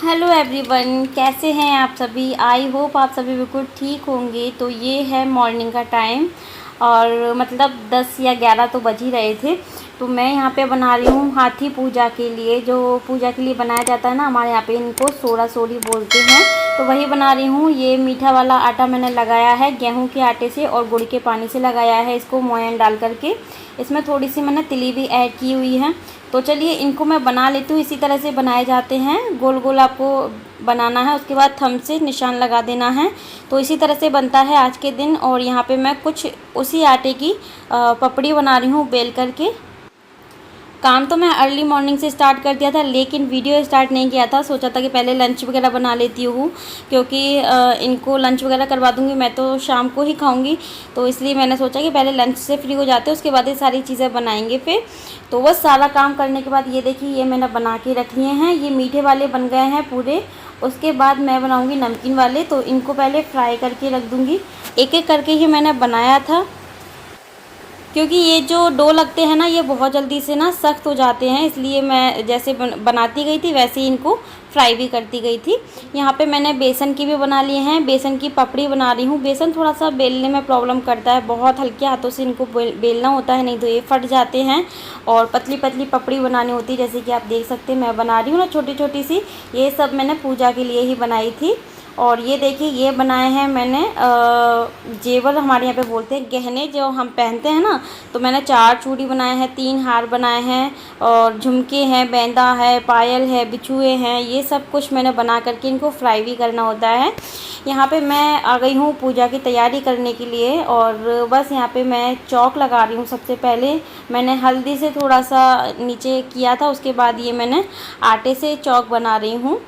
Hello everyone, कैसे हैं आप सभी। आई होप आप सभी बिल्कुल ठीक होंगे। तो ये है मॉर्निंग का टाइम और मतलब 10 या 11 तो बज ही रहे थे। तो मैं यहाँ पे बना रही हूँ हाथी पूजा के लिए, जो पूजा के लिए बनाया जाता है ना, हमारे यहाँ पे इनको सोरा सोरी बोलते हैं। तो वही बना रही हूँ। ये मीठा वाला आटा मैंने लगाया है गेहूं के आटे से और गुड़ के पानी से लगाया है इसको मोयन डाल करके। इसमें थोड़ी सी मैंने तिली भी ऐड की हुई है। तो चलिए इनको मैं बना लेती हूँ। इसी तरह से बनाए जाते हैं, गोल गोल आपको बनाना है, उसके बाद थंब से निशान लगा देना है। तो इसी तरह से बनता है आज के दिन। और यहाँ पे मैं कुछ उसी आटे की पपड़ी बना रही हूँ बेल करके। काम तो मैं अर्ली मॉर्निंग से स्टार्ट कर दिया था, लेकिन वीडियो स्टार्ट नहीं किया था। सोचा था कि पहले लंच वगैरह बना लेती हूँ, क्योंकि इनको लंच वगैरह करवा दूँगी। मैं तो शाम को ही खाऊँगी, तो इसलिए मैंने सोचा कि पहले लंच से फ्री हो जाते हैं, उसके बाद ये सारी चीज़ें बनाएंगे फिर। तो बस सारा काम करने के बाद ये देखिए, ये मैंने बना के रख लिए हैं। ये मीठे वाले बन गए हैं पूरे। उसके बाद मैं बनाऊँगी नमकीन वाले। तो इनको पहले फ्राई करके रख दूँगी। एक एक करके ही मैंने बनाया था, क्योंकि ये जो डो लगते हैं ना, ये बहुत जल्दी से ना सख्त हो जाते हैं। इसलिए मैं जैसे बनाती गई थी वैसे ही इनको फ्राई भी करती गई थी। यहाँ पे मैंने बेसन की भी बना लिए हैं, बेसन की पपड़ी बना रही हूँ। बेसन थोड़ा सा बेलने में प्रॉब्लम करता है, बहुत हल्के हाथों से इनको बेलना होता है, नहीं तो ये फट जाते हैं। और पतली पतली पपड़ी बनानी होती है, जैसे कि आप देख सकते हैं मैं बना रही हूँ ना छोटी छोटी सी। ये सब मैंने पूजा के लिए ही बनाई थी। और ये देखिए, ये बनाए हैं मैंने जेवर, हमारे यहाँ पे बोलते हैं गहने जो हम पहनते हैं ना। तो मैंने 4 चूड़ी बनाए हैं, 3 हार बनाए हैं, और झुमके हैं, बैंदा है, पायल है, बिछुए हैं। ये सब कुछ मैंने बना करके इनको फ्राई भी करना होता है। यहाँ पे मैं आ गई हूँ पूजा की तैयारी करने के लिए। और बस यहाँ पे मैं चौक लगा रही हूँ। सबसे पहले मैंने हल्दी से थोड़ा सा नीचे किया था, उसके बाद ये मैंने आटे से चौक बना रही हूँ।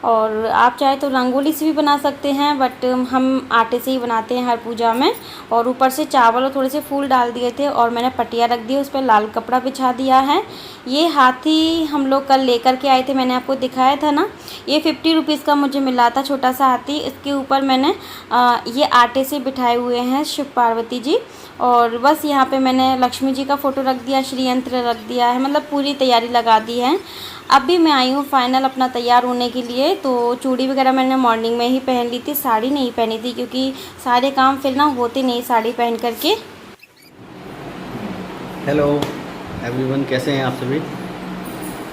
और आप चाहे तो रंगोली से भी बना सकते हैं, बट हम आटे से ही बनाते हैं हर पूजा में। और ऊपर से चावल और थोड़े से फूल डाल दिए थे, और मैंने पटिया रख दी, उस पर लाल कपड़ा बिछा दिया है। ये हाथी हम लोग कल लेकर के आए थे, मैंने आपको दिखाया था ना। ये 50 रुपीज़ का मुझे मिला था, छोटा सा हाथी। इसके ऊपर मैंने ये आटे से बिठाए हुए हैं शिव पार्वती जी। और बस यहाँ पे मैंने लक्ष्मी जी का फ़ोटो रख दिया, श्री यंत्र रख दिया है, मतलब पूरी तैयारी लगा दी है। अभी मैं आई हूँ फाइनल अपना तैयार होने के लिए। तो चूड़ी वगैरह मैंने मॉर्निंग में ही पहन ली थी, साड़ी नहीं पहनी थी, क्योंकि सारे काम फिर ना होते नहीं साड़ी पहन करके। हेलो एवरीवन, कैसे हैं आप सभी।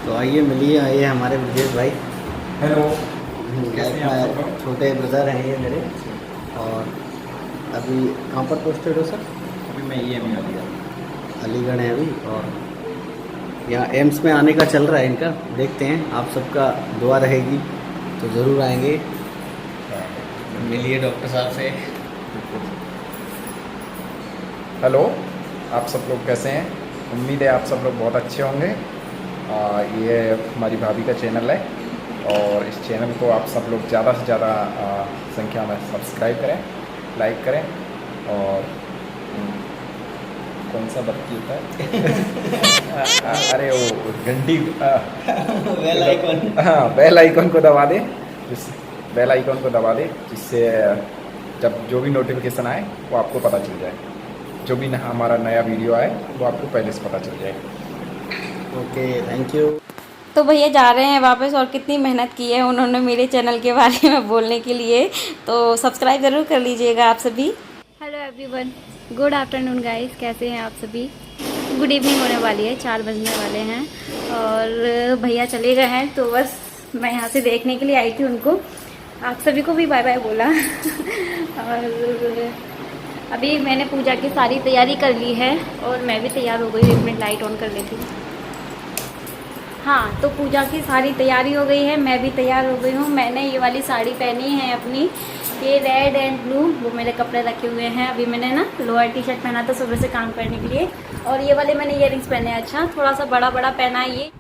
तो आइए मिलिए, आइए हमारे ब्रजेश भाई। हेलो, छोटे ब्रदर हैं ये मेरे। और अभी कहाँ पर पोस्टेड हो सर। अभी मैं ये में अलीगढ़ है अभी। और यहाँ एम्स में आने का चल रहा है इनका, देखते हैं। आप सबका दुआ रहेगी तो ज़रूर आएंगे। मिलिए डॉक्टर साहब से। हेलो, आप सब लोग कैसे हैं। उम्मीद है आप सब लोग बहुत अच्छे होंगे। ये हमारी भाभी का चैनल है, और इस चैनल को आप सब लोग ज़्यादा से ज़्यादा संख्या में सब्सक्राइब करें, लाइक करें। और कौन सा बत्ती होता है अरे वो घंटी बेल आइकन। हाँ, बेल आइकन को दबा दें। बेल आइकन को दबा दें, जिससे जब जो भी नोटिफिकेशन आए वो आपको पता चल जाए। जो भी हमारा नया वीडियो आए वो आपको पहले से पता चल जाए। Okay, thank you. तो भैया जा रहे हैं वापस, और कितनी मेहनत की है उन्होंने मेरे चैनल के बारे में बोलने के लिए। तो सब्सक्राइब ज़रूर कर लीजिएगा आप सभी। Hello everyone, good afternoon guys, कैसे हैं आप सभी। गुड इवनिंग होने वाली है, 4 बजने वाले हैं। और भैया चले गए हैं, तो बस मैं यहाँ से देखने के लिए आई थी उनको। आप सभी को भी बाय बाय बोला। और अभी मैंने पूजा की सारी तैयारी कर ली है, और मैं भी तैयार हो गई। 1 मिनट लाइट ऑन कर लेती हूँ। हाँ, तो पूजा की सारी तैयारी हो गई है, मैं भी तैयार हो गई हूँ। मैंने ये वाली साड़ी पहनी है अपनी, ये रेड एंड ब्लू, वो मेरे कपड़े रखे हुए हैं। अभी मैंने ना लोअर टी शर्ट पहना था सुबह से काम करने के लिए, और ये वाले मैंने ईयरिंग्स पहने हैं। अच्छा, थोड़ा सा बड़ा बड़ा पहना है ये।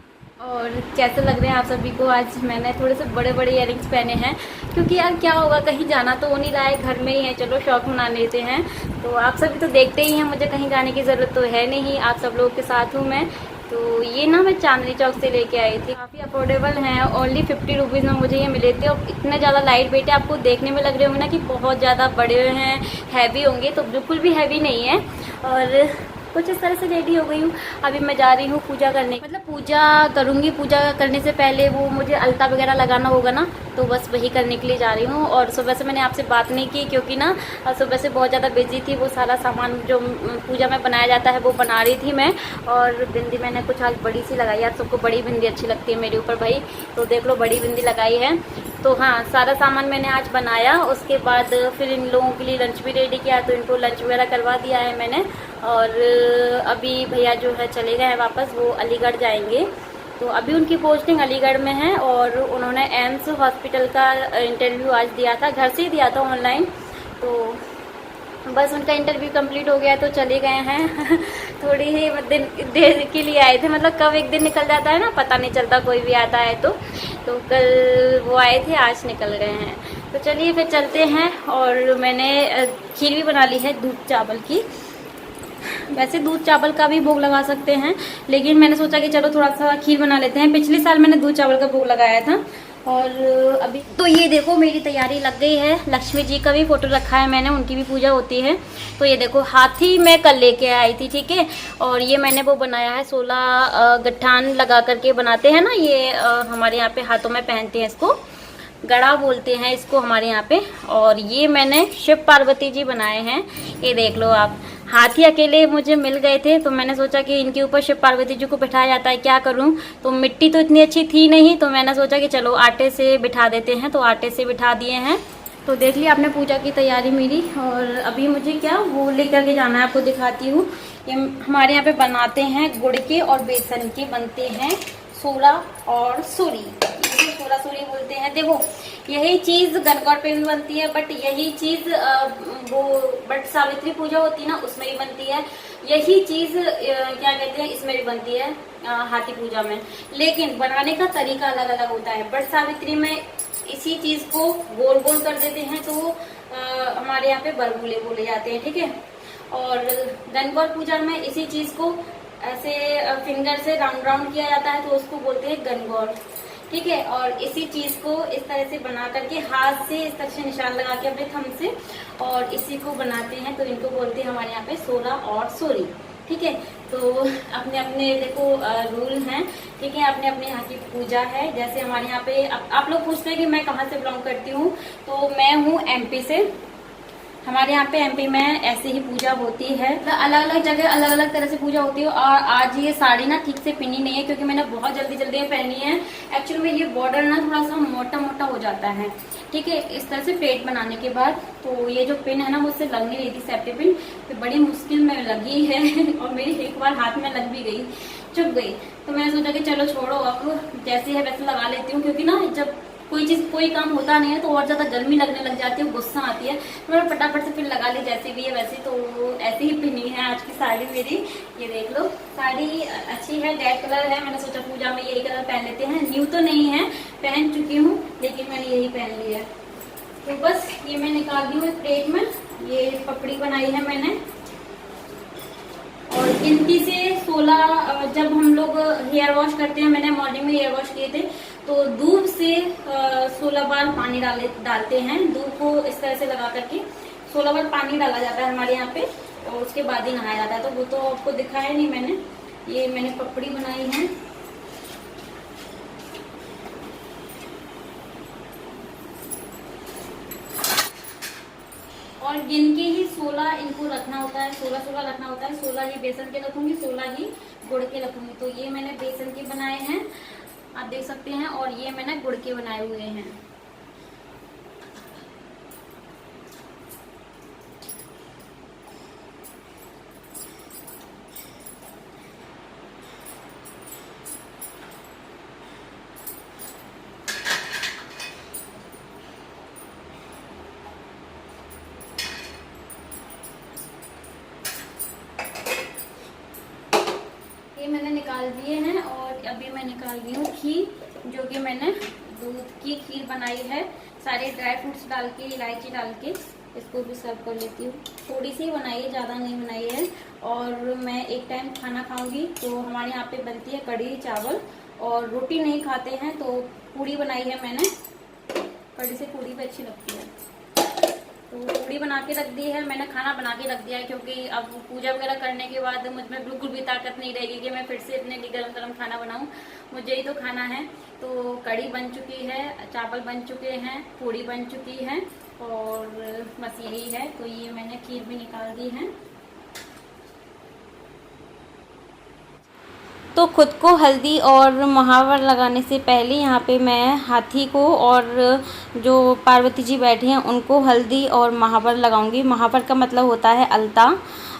और कैसे लग रहे हैं आप सभी को। आज मैंने थोड़े से बड़े बड़े ईयरिंग्स पहने हैं, क्योंकि यार क्या होगा, कहीं जाना तो हो नहीं रहा है, घर में ही है, चलो शौक मना लेते हैं। तो आप सभी तो देखते ही हैं, मुझे कहीं जाने की ज़रूरत तो है नहीं, आप सब लोगों के साथ हूँ मैं। तो ये ना मैं चांदनी चौक से लेके आई थी, काफ़ी अफोर्डेबल हैं, ओनली 50 रुपीज़ में मुझे ये मिले थे। और इतने ज़्यादा लाइट वेट है, आपको देखने में लग रहे होंगे ना कि बहुत ज़्यादा बड़े हैं, हैवी होंगे, तो बिल्कुल भी हैवी नहीं है। और कुछ इस तरह से रेडी हो गई हूँ। अभी मैं जा रही हूँ पूजा करने, मतलब पूजा करूँगी। पूजा करने से पहले वो मुझे अलता वगैरह लगाना होगा ना, तो बस वही करने के लिए जा रही हूँ। और सुबह से मैंने आपसे बात नहीं की क्योंकि ना सुबह से बहुत ज़्यादा बिजी थी। वो सारा सामान जो पूजा में बनाया जाता है वो बना रही थी मैं। और बिंदी मैंने कुछ आज बड़ी सी लगाई है, सबको बड़ी बिंदी अच्छी लगती है मेरे ऊपर भाई, तो देख लो बड़ी बिंदी लगाई है। तो हाँ, सारा सामान मैंने आज बनाया। उसके बाद फिर इन लोगों के लिए लंच भी रेडी किया, तो इनको लंच वगैरह करवा दिया है मैंने। और अभी भैया जो है चले गए हैं वापस, वो अलीगढ़ जाएंगे। तो अभी उनकी पोस्टिंग अलीगढ़ में है और उन्होंने एम्स हॉस्पिटल का इंटरव्यू आज दिया था, घर से ही दिया था ऑनलाइन। तो बस उनका इंटरव्यू कंप्लीट हो गया तो चले गए हैं। थोड़ी ही दिन देर के लिए आए थे, मतलब कब एक दिन निकल जाता है ना पता नहीं चलता, कोई भी आता है तो कल वो आए थे, आज निकल गए हैं। तो चलिए फिर चलते हैं। और मैंने खीर भी बना ली है दूध चावल की। वैसे दूध चावल का भी भोग लगा सकते हैं, लेकिन मैंने सोचा कि चलो थोड़ा सा खीर बना लेते हैं। पिछले साल मैंने दूध चावल का भोग लगाया था। और अभी तो ये देखो मेरी तैयारी लग गई है। लक्ष्मी जी का भी फोटो रखा है मैंने, उनकी भी पूजा होती है। तो ये देखो हाथी मैं कल लेके आई थी, ठीक है। और ये मैंने वो बनाया है 16 गठान लगा करके बनाते हैं ना, ये हमारे यहाँ पे हाथों में पहनते हैं, इसको गड़ा बोलते हैं इसको हमारे यहाँ पे। और ये मैंने शिव पार्वती जी बनाए हैं, ये देख लो आप। हाथी अकेले मुझे मिल गए थे तो मैंने सोचा कि इनके ऊपर शिव पार्वती जी को बिठाया जाता है, क्या करूं। तो मिट्टी तो इतनी अच्छी थी नहीं, तो मैंने सोचा कि चलो आटे से बिठा देते हैं, तो आटे से बिठा दिए हैं। तो देख लिया आपने पूजा की तैयारी मेरी। और अभी मुझे क्या वो लेकर के जाना है, आपको दिखाती हूँ। ये हमारे यहाँ पे बनाते हैं गुड़ के और बेसन के, बनते हैं सोला और सूरी, सोला सूरी बोलते हैं। देखो यही चीज गणगौर पे भी बनती है, बट यही चीज वो बट सावित्री पूजा होती है ना उसमें भी बनती है। यही चीज क्या कहते हैं इसमें भी बनती है हाथी पूजा में, लेकिन बनाने का तरीका अलग अलग होता है। बट सावित्री में इसी चीज को गोल गोल कर देते हैं, तो हमारे यहाँ पे बरगुले बोले जाते हैं, ठीक है। और गणगौर पूजा में इसी चीज को ऐसे फिंगर से राउंड राउंड किया जाता है, तो उसको बोलते हैं गणगौर, ठीक है। और इसी चीज को इस तरह से बना करके हाथ से इस तरह से निशान लगा के अपने थंब से, और इसी को बनाते हैं, तो इनको बोलते हैं हमारे यहाँ पे सोला और सूरी, ठीक है। तो अपने अपने देखो रूल हैं, ठीक है, अपने अपने यहाँ की पूजा है। जैसे हमारे यहाँ पे आप लोग पूछते हैं कि मैं कहाँ से बिलोंग करती हूँ, तो मैं हूँ एमपी से। हमारे यहाँ पे एमपी में ऐसे ही पूजा होती है, अलग अलग जगह अलग अलग तरह से पूजा होती है। और आज ये साड़ी ना ठीक से पिनी नहीं है क्योंकि मैंने बहुत जल्दी जल्दी में पहनी है। एक्चुअली में ये बॉर्डर ना थोड़ा सा मोटा मोटा हो जाता है, ठीक है, इस तरह से पेट बनाने के बाद। तो ये जो पिन है ना मुझसे लग नहीं रही थी, सेफ्टी पिन, तो बड़ी मुश्किल में लगी है और मेरी एक बार हाथ में लग भी गई, चुप गई। तो मैंने सोचा कि चलो छोड़ो, अब जैसे है वैसे लगा लेती हूँ, क्योंकि ना जब कोई काम होता नहीं है तो और ज्यादा गर्मी लगने लग जाती है, गुस्सा आती है। तो मैंने फटाफट से फिर लगा ली, जैसे भी है वैसे। तो ऐसे ही पहनी है आज की साड़ी मेरी, ये देख लो। साड़ी अच्छी है, रेड कलर है, मैंने सोचा पूजा में यही कलर पहन लेते हैं। न्यू तो नहीं है, पहन चुकी हूँ, लेकिन मैंने यही पहन ली है। तो बस ये मैं निकाल दी हूँ प्लेट में। ये पपड़ी बनाई है मैंने, और गिनती से 16 जब हम लोग हेयर वॉश करते हैं, मैंने मॉर्निंग में हेयर वॉश किए थे, तो दूध से 16 बार पानी डालते हैं। दूध को इस तरह से लगा करके 16 बार पानी डाला जाता है हमारे यहाँ पे, और उसके बाद ही नहाया जाता है। तो वो तो आपको दिखाया नहीं मैंने। ये मैंने पपड़ी बनाई है, और गिन के ही 16 इनको रखना होता है, 16 रखना होता है। 16 ही बेसन के रखूंगी, 16 ही गुड़ के रखूंगी। तो ये मैंने बेसन के बनाए हैं, आप देख सकते हैं, और ये मैंने गुड़ के बनाए हुए हैं। मैंने निकाल दिए हैं, और अभी मैं निकाल दी हूँ खीर, जो कि मैंने दूध की खीर बनाई है, सारे ड्राई फ्रूट्स डाल के, इलायची डाल के। इसको भी सर्व कर लेती हूँ। थोड़ी सी बनाई है, ज़्यादा नहीं बनाई है। और मैं एक टाइम खाना खाऊंगी, तो हमारे यहाँ पे बनती है कढ़ी चावल, और रोटी नहीं खाते हैं, तो पूड़ी बनाई है मैंने। कढ़ी से पूड़ी भी अच्छी लगती है। तो पूड़ी बना के रख दी है मैंने, खाना बना के रख दिया है, क्योंकि अब पूजा वगैरह करने के बाद मुझ में बिल्कुल भी ताकत नहीं रहेगी कि मैं फिर से अपने लिए गरम गरम खाना बनाऊं। मुझे ही तो खाना है। तो कढ़ी बन चुकी है, चावल बन चुके हैं, पूड़ी बन चुकी है और बस यही है। तो ये मैंने खीर भी निकाल दी है। तो खुद को हल्दी और महावर लगाने से पहले यहाँ पे मैं हाथी को और जो पार्वती जी बैठी हैं उनको हल्दी और महावर लगाऊंगी। महावर का मतलब होता है अलता,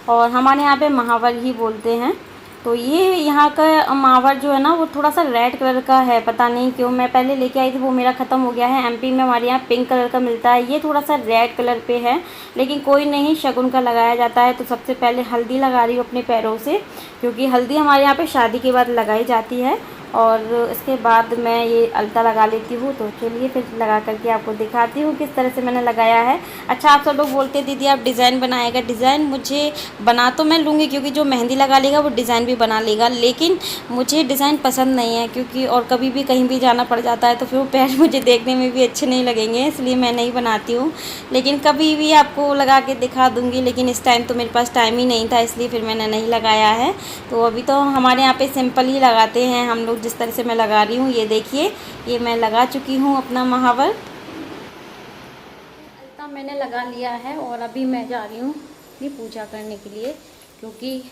और हमारे यहाँ पे महावर ही बोलते हैं। तो ये यहाँ का महावर जो है ना वो थोड़ा सा रेड कलर का है, पता नहीं क्यों। मैं पहले लेके आई थी, वो मेरा ख़त्म हो गया है। एमपी में हमारे यहाँ पिंक कलर का मिलता है, ये थोड़ा सा रेड कलर पे है, लेकिन कोई नहीं, शगुन का लगाया जाता है। तो सबसे पहले हल्दी लगा रही हूँ अपने पैरों से, क्योंकि हल्दी हमारे यहाँ पे शादी के बाद लगाई जाती है, और इसके बाद मैं ये अलता लगा लेती हूँ। तो चलिए फिर लगा करके आपको दिखाती हूँ किस तरह से मैंने लगाया है। अच्छा, आप सब लोग बोलते दीदी आप डिज़ाइन बनाएगा। डिज़ाइन मुझे बना तो मैं लूँगी, क्योंकि जो मेहंदी लगा लेगा वो डिज़ाइन भी बना लेगा, लेकिन मुझे डिज़ाइन पसंद नहीं है, क्योंकि और कभी भी कहीं भी जाना पड़ जाता है तो फिर वो पैर मुझे देखने में भी अच्छे नहीं लगेंगे, इसलिए मैं नहीं बनाती हूँ। लेकिन कभी भी आपको लगा के दिखा दूँगी, लेकिन इस टाइम तो मेरे पास टाइम ही नहीं था, इसलिए फिर मैंने नहीं लगाया है। तो अभी तो हमारे यहाँ पे सिंपल ही लगाते हैं हम लोग, जिस तरह से मैं लगा रही हूँ। ये देखिए, ये मैं लगा चुकी हूँ अपना महावर। अलता मैंने लगा लिया है और अभी मैं जा रही हूँ अपनी पूजा करने के लिए, क्योंकि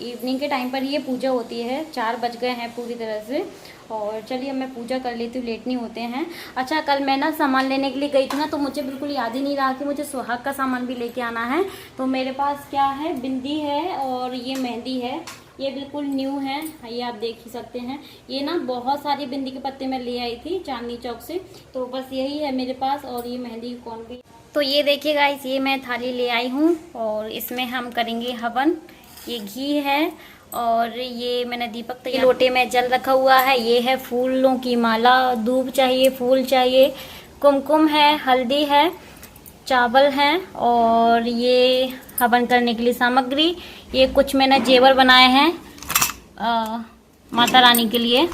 इवनिंग के टाइम पर ये पूजा होती है। 4 बज गए हैं पूरी तरह से, और चलिए मैं पूजा कर लेती हूँ, लेट नहीं होते हैं। अच्छा, कल मैं ना सामान लेने के लिए गई थी ना, तो मुझे बिल्कुल याद ही नहीं रहा कि मुझे सुहाग का सामान भी लेके आना है। तो मेरे पास क्या है, बिंदी है और ये मेहंदी है, ये बिल्कुल न्यू है, ये आप देख ही सकते हैं। ये ना बहुत सारी बिंदी के पत्ते मैं ले आई थी चांदनी चौक से, तो बस यही है मेरे पास, और ये मेहंदी कौन भी। तो ये देखिए गाइस, ये मैं थाली ले आई हूँ और इसमें हम करेंगे हवन। ये घी है और ये मैंने दीपक तैयार, लोटे में जल रखा हुआ है। ये है फूलों की माला, दूब चाहिए, फूल चाहिए, कुमकुम है, हल्दी है, चावल हैं, और ये हवन करने के लिए सामग्री। ये कुछ मैंने जेवर बनाए हैं माता रानी के लिए।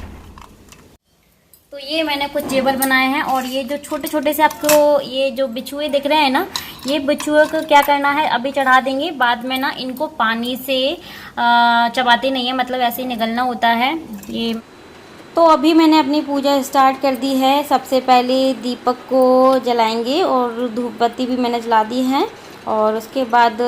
तो ये मैंने कुछ जेवर बनाए हैं, और ये जो छोटे छोटे से आपको ये जो बिछुए दिख रहे हैं ना, ये बिछुए को क्या करना है, अभी चढ़ा देंगे, बाद में ना इनको पानी से चबाते नहीं है, मतलब ऐसे ही निगलना होता है ये। तो अभी मैंने अपनी पूजा स्टार्ट कर दी है। सबसे पहले दीपक को जलाएंगे और धूप बत्ती भी मैंने जला दी है, और उसके बाद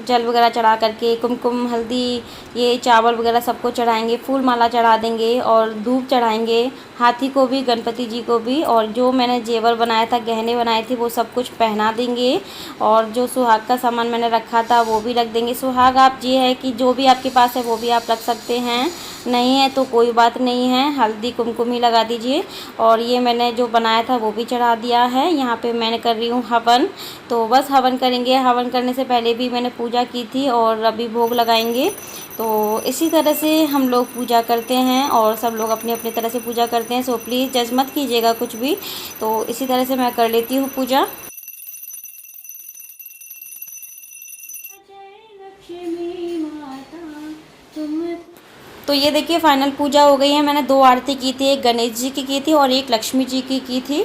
जल वगैरह चढ़ा करके कुमकुम, हल्दी, ये चावल वगैरह सबको चढ़ाएंगे, फूल माला चढ़ा देंगे और धूप चढ़ाएंगे, हाथी को भी, गणपति जी को भी, और जो मैंने जेवर बनाया था, गहने बनाए थे, वो सब कुछ पहना देंगे, और जो सुहाग का सामान मैंने रखा था वो भी रख देंगे। सुहाग आप ये है कि जो भी आपके पास है वो भी आप रख सकते हैं, नहीं है तो कोई बात नहीं है, हल्दी कुमकुम ही लगा दीजिए। और ये मैंने जो बनाया था वो भी चढ़ा दिया है। यहाँ पे मैंने कर रही हूँ हवन, तो बस हवन करेंगे। हवन करने से पहले भी मैंने पूजा की थी और अभी भोग लगाएंगे। तो इसी तरह से हम लोग पूजा करते हैं, और सब लोग अपनी अपनी तरह से पूजा करते हैं, सो प्लीज़ जज मत कीजिएगा कुछ भी। तो इसी तरह से मैं कर लेती हूँ पूजा। तो ये देखिए फाइनल पूजा हो गई है। मैंने 2 आरती की थी, एक गणेश जी की थी और एक लक्ष्मी जी की थी।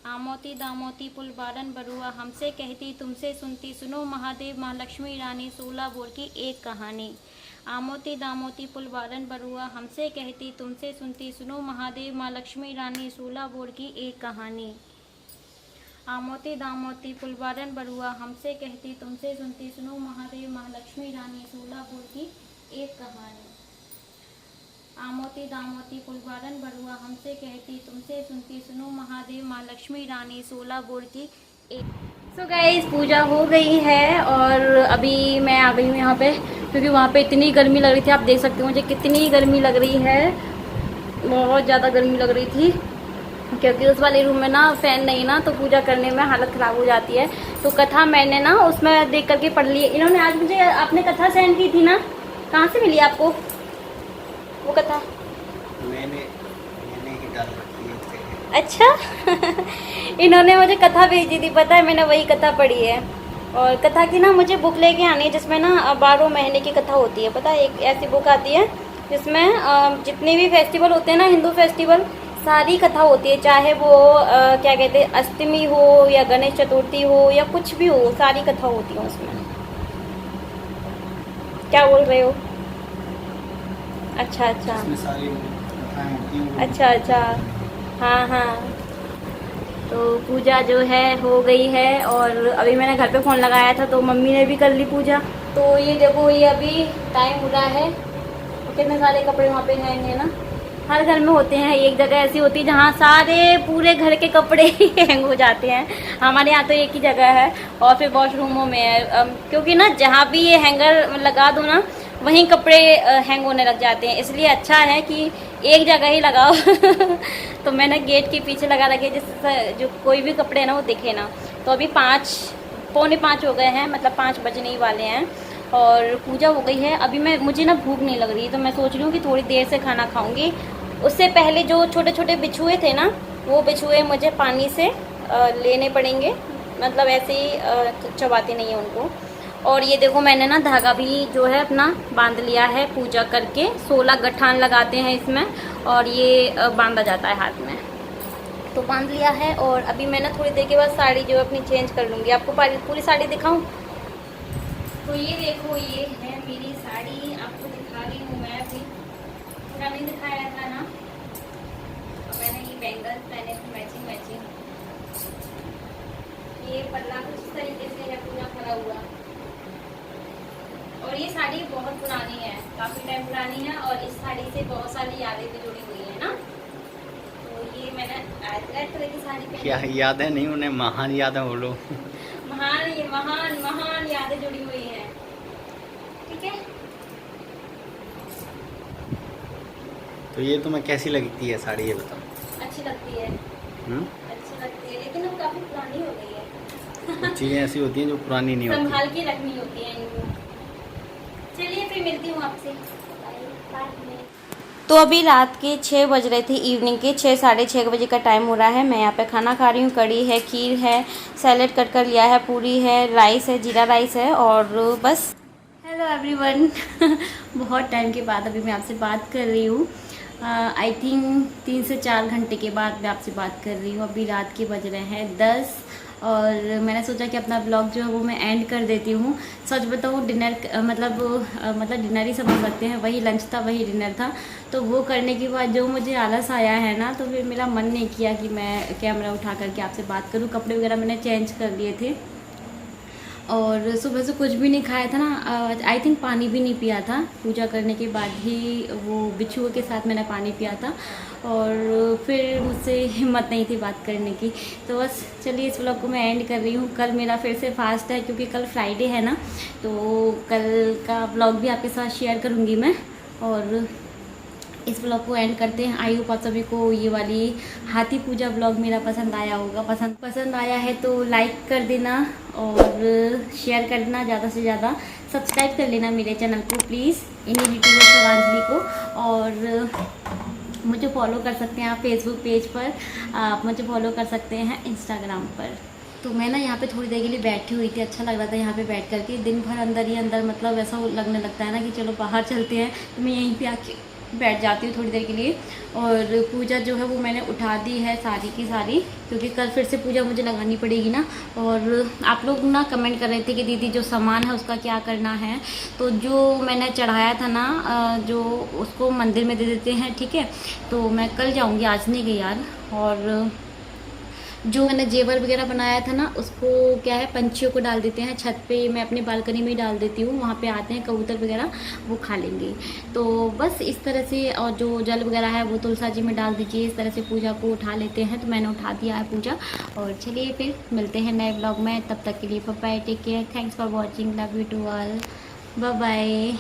आमोती दामोती पुल बारन बरुआ, हमसे कहती तुमसे सुनती, सुनो महादेव महालक्ष्मी रानी, 16 बोर की एक कहानी। आमोती दामोती पुल बारन बरुआ, हमसे कहती तुमसे सुनती, सुनो महादेव महालक्ष्मी रानी, 16 बोर की एक कहानी। आमोती दामोती पुल बारन बरुआ, हमसे कहती तुमसे सुनती, सुनो महादेव महालक्ष्मी रानी, 16 बोर की एक कहानी। आमोती दामोती पुल बारन बरुआ, हमसे कहती तुमसे सुनती, सुनो महादेव महालक्ष्मी रानी, 16 बोर की एक। सो गाइस, पूजा हो गई है और अभी मैं आ गई हूँ यहाँ पे, क्योंकि वहाँ पे इतनी गर्मी लग रही थी। आप देख सकते हो मुझे कितनी गर्मी लग रही है, बहुत ज़्यादा गर्मी लग रही थी, क्योंकि उस वाले रूम में ना फ़ैन नहीं ना, तो पूजा करने में हालत ख़राब हो जाती है। तो कथा मैंने ना उसमें देख करके पढ़ ली। इन्होंने आज मुझे आपने कथा सेंड की थी ना, कहाँ से मिली आपको वो कथा? मैंने ही डाल रखी है। अच्छा इन्होंने मुझे कथा भेजी थी, पता है, मैंने वही कथा पढ़ी है। और कथा की ना मुझे बुक लेके आनी है, जिसमें ना 12 महीने की कथा होती है, पता है। एक ऐसी बुक आती है जिसमें जितने भी फेस्टिवल होते हैं ना, हिंदू फेस्टिवल, सारी कथा होती है, चाहे वो क्या कहते हैं अष्टमी हो या गणेश चतुर्थी हो या कुछ भी हो, सारी कथा होती है उसमें। क्या बोल रहे हो? अच्छा अच्छा इसमें सारी कथाएं होती हैं। अच्छा अच्छा, हाँ हाँ। तो पूजा जो है हो गई है, और अभी मैंने घर पे फ़ोन लगाया था तो मम्मी ने भी कर ली पूजा। तो ये देखो, ये अभी टाइम हो रहा है, तो कितने सारे कपड़े वहाँ पे हैंगे ना। हर घर में होते हैं, एक जगह ऐसी होती है जहाँ सारे पूरे घर के कपड़े ही हैंग हो जाते हैं। हमारे यहाँ तो एक ही जगह है, और फिर वॉशरूमों में है, क्योंकि ना जहाँ भी ये हैंगर लगा दो ना वहीं कपड़े हैंग होने लग जाते हैं, इसलिए अच्छा है कि एक जगह ही लगाओ। तो मैंने गेट के पीछे लगा रखे, जिससे जो कोई भी कपड़े ना वो दिखे ना। तो अभी 4:45 हो गए हैं, मतलब 5 बजने ही वाले हैं, और पूजा हो गई है। अभी मुझे ना भूख नहीं लग रही, तो मैं सोच रही हूँ कि थोड़ी देर से खाना खाऊंगी। उससे पहले जो छोटे छोटे बिछुए थे ना, वो बिछुए मुझे पानी से लेने पड़ेंगे, मतलब ऐसे ही चबाते नहीं है उनको। और ये देखो, मैंने ना धागा भी जो है अपना बांध लिया है पूजा करके। 16 गठान लगाते हैं इसमें, और ये बांधा जाता है हाथ में, तो बांध लिया है। और अभी मैं ना थोड़ी देर के बाद साड़ी जो अपनी चेंज कर लूँगी। आपको पूरी साड़ी दिखाऊं? तो ये देखो, ये है मेरी साड़ी, आपको दिखा रही हूँ मैं। अभी पूरा नहीं दिखाया था ना, और मैंने ये बैंगल्स पहने थे मैचिंग। ये पल्ला कुछ इस तरीके से है, पूरा भरा हुआ। और ये साड़ी बहुत पुरानी है, काफ़ी टाइम पुरानी है, और इस साड़ी से बहुत सारी यादें भी जुड़ी हुई है ना। तो ये मैंने रेड कलर की साड़ी पहनी। क्या याद है? नहीं, उन्हें महान याद है बोलो। महान यादें जुड़ी हुई है, ठीक है। तो ये तुम्हें कैसी लगती है साड़ी, ये बताओ। अच्छी लगती है, अच्छी लगती है, लेकिन अब काफ़ी पुरानी हो गई है। कुछ चीज़ें ऐसी होती हैं जो पुरानी नहीं होती। संभाल के रखनी होती है इनको। चलिए फिर मिलती हूँ आपसे। तो अभी रात के 6 बज रहे थे, इवनिंग के 6 साढ़े 6 बजे का टाइम हो रहा है। मैं यहाँ पे खाना खा रही हूँ। कड़ी है, खीर है, सैलेड कट कर लिया है, पूरी है, राइस है, जीरा राइस है, और बस। Hello everyone. बहुत टाइम के बाद अभी मैं आपसे बात कर रही हूँ। आई थिंक 3 से 4 घंटे के बाद मैं आपसे बात कर रही हूँ। अभी रात के बज रहे हैं 10, और मैंने सोचा कि अपना ब्लॉग जो है वो मैं एंड कर देती हूँ। सच बताऊँ, डिनर मतलब डिनर ही समझ सकते हैं, वही लंच था, वही डिनर था। तो वो करने के बाद जो मुझे आलस आया है ना, तो फिर मेरा मन नहीं किया कि मैं कैमरा उठा करके आपसे बात करूँ। कपड़े वगैरह मैंने चेंज कर लिए थे, और सुबह से कुछ भी नहीं खाया था ना। आई थिंक पानी भी नहीं पिया था। पूजा करने के बाद ही वो बिच्छुओं के साथ मैंने पानी पिया था, और फिर मुझसे हिम्मत नहीं थी बात करने की। तो बस चलिए, इस व्लॉग को मैं एंड कर रही हूँ। कल मेरा फिर से फास्ट है, क्योंकि कल फ्राइडे है ना, तो कल का व्लॉग भी आपके साथ शेयर करूँगी मैं। और इस व्लॉग को एंड करते हैं। आई होप आप सभी को ये वाली हाथी पूजा व्लॉग मेरा पसंद आया होगा। पसंद आया है तो लाइक कर देना, और शेयर कर देना ज़्यादा से ज़्यादा। सब्सक्राइब कर लेना मेरे चैनल को प्लीज़, इन्हीं यूट्यूबर श्रद्धांजलि को। और मुझे फॉलो कर सकते हैं आप फेसबुक पेज पर, आप मुझे फॉलो कर सकते हैं इंस्टाग्राम पर। तो मैं ना यहाँ पे थोड़ी देर के लिए बैठी हुई थी, अच्छा लग रहा था यहाँ पे बैठ करके। दिन भर अंदर ही अंदर, मतलब ऐसा लगने लगता है ना कि चलो बाहर चलते हैं, तो मैं यहीं पे आके बैठ जाती हूँ थोड़ी देर के लिए। और पूजा जो है वो मैंने उठा दी है सारी की सारी, क्योंकि कल फिर से पूजा मुझे लगानी पड़ेगी ना। और आप लोग ना कमेंट कर रहे थे कि दीदी जो सामान है उसका क्या करना है। तो जो मैंने चढ़ाया था ना, जो उसको मंदिर में दे देते हैं, ठीक है। तो मैं कल जाऊँगी, आज नहीं गई यार। और जो मैंने जेवर वगैरह बनाया था ना, उसको क्या है, पंछियों को डाल देते हैं छत पे। मैं अपनी बालकनी में ही डाल देती हूँ, वहाँ पे आते हैं कबूतर वगैरह, वो खा लेंगे। तो बस इस तरह से। और जो जल वगैरह है वो तुलसा जी में डाल दीजिए। इस तरह से पूजा को उठा लेते हैं। तो मैंने उठा दिया है पूजा। और चलिए फिर मिलते हैं नए ब्लॉग में, तब तक के लिए bye bye, take care, thanks for watching, love you to all, bye bye.